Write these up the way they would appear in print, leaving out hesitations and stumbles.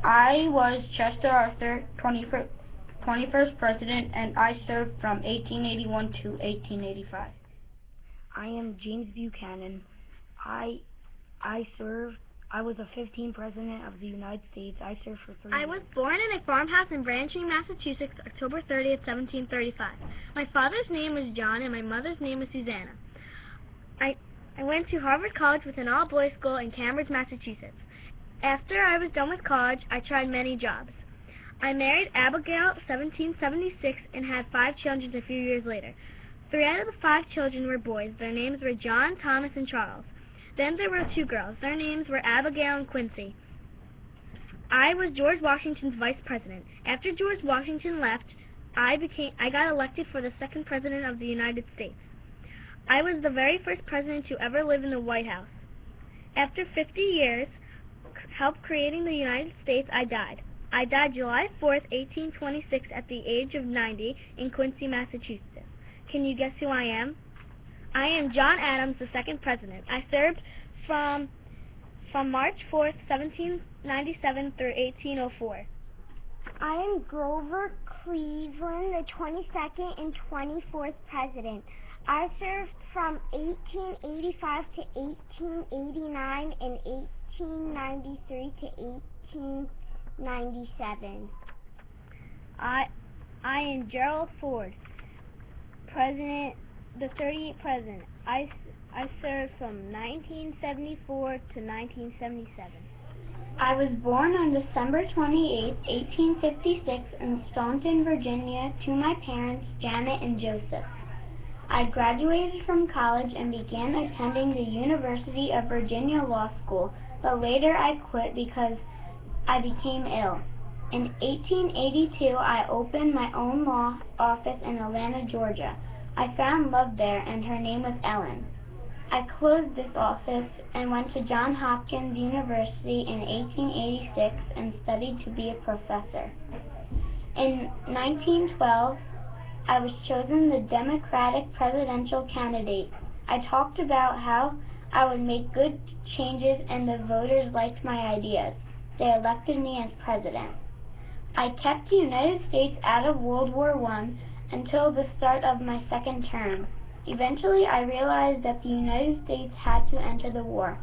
I was Chester Arthur, 21st President, and I served from 1881 to 1885. I am James Buchanan. I was the 15th President of the United States. I served for 3 years. I was born in a farmhouse in Branching, Massachusetts, October 30th, 1735. My father's name was John and my mother's name was Susanna. I went to Harvard College with an all-boys school in Cambridge, Massachusetts. After I was done with college, I tried many jobs. I married Abigail 1776 and had 5 children a few years later. 3 out of the 5 children were boys. Their names were John, Thomas, and Charles. Then there were 2 girls. Their names were Abigail and Quincy. I was George Washington's vice president. After George Washington left, I got elected for the 2nd President of the United States. I was the very first president to ever live in the White House. After 50 years, help creating the United States, I died. I died July 4th, 1826 at the age of 90 in Quincy, Massachusetts. Can you guess who I am? I am John Adams, the 2nd President. I served from March 4th, 1797 through 1804. I am Grover Cleveland, the 22nd and 24th President. I served from 1885 to 1889 and 1893 to 1897. I am Gerald Ford, President, the 38th President. I served from 1974 to 1977. I was born on December 28, 1856 in Staunton, Virginia, to my parents, Janet and Joseph. I graduated from college and began attending the University of Virginia Law School, but later I quit because I became ill. In 1882, I opened my own law office in Atlanta, Georgia. I found love there, and her name was Ellen. I closed this office and went to Johns Hopkins University in 1886 and studied to be a professor. In 1912, I was chosen the Democratic presidential candidate. I talked about how I would make good changes and the voters liked my ideas. They elected me as president. I kept the United States out of World War I until the start of my 2nd term. Eventually, I realized that the United States had to enter the war.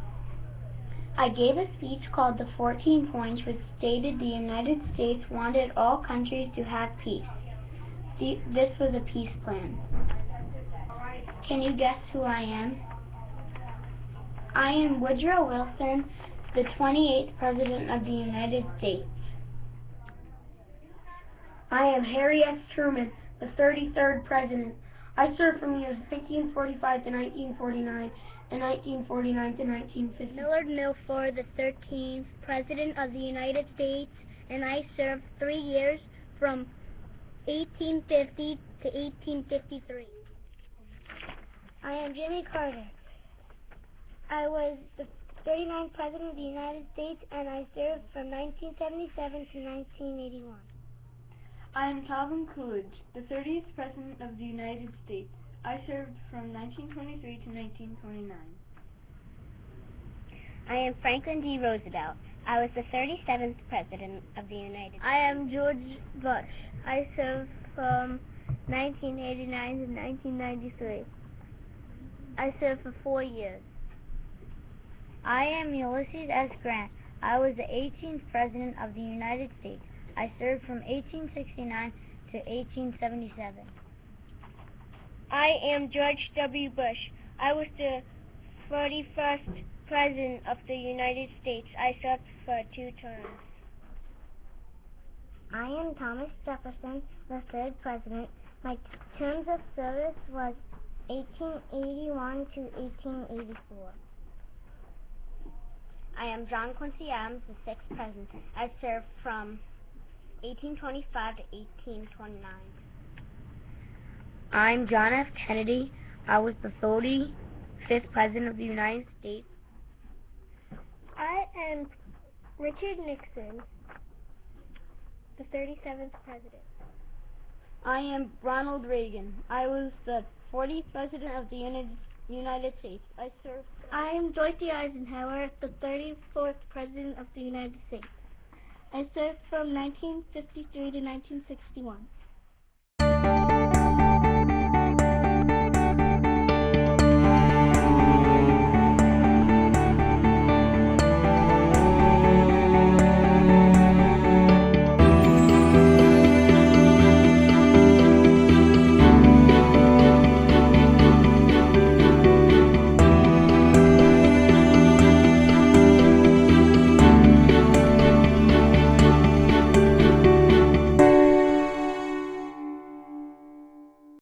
I gave a speech called the 14 Points, which stated the United States wanted all countries to have peace. This was a peace plan. Can you guess who I am? I am Woodrow Wilson, the 28th President of the United States. I am Harry S. Truman, the 33rd President. I served from years 1945 to 1949 and 1949 to 1950. Millard Milford, the 13th President of the United States, and I served 3 years from 1850 to 1853. I am Jimmy Carter. I was the 39th President of the United States, and I served from 1977 to 1981. I am Calvin Coolidge, the 30th President of the United States. I served from 1923 to 1929. I am Franklin D. Roosevelt. I was the 37th President of the United States. I am George Bush. I served from 1989 to 1993. I served for 4 years. I am Ulysses S Grant. I was the 18th President of the United States. I served from 1869 to 1877. I am George W. Bush. I was the 41st President of the United States. I served for 2 terms. I am Thomas Jefferson, the 3rd President. My terms of service was 1881 to 1884. I am John Quincy Adams, the 6th President. I served from 1825 to 1829. I'm John F. Kennedy. I was the 35th President of the United States. I am Richard Nixon, the 37th President. I am Ronald Reagan. I was the 40th President of the United States. I served. I am Dorothy Eisenhower, the 34th President of the United States. I served from 1953 to 1961.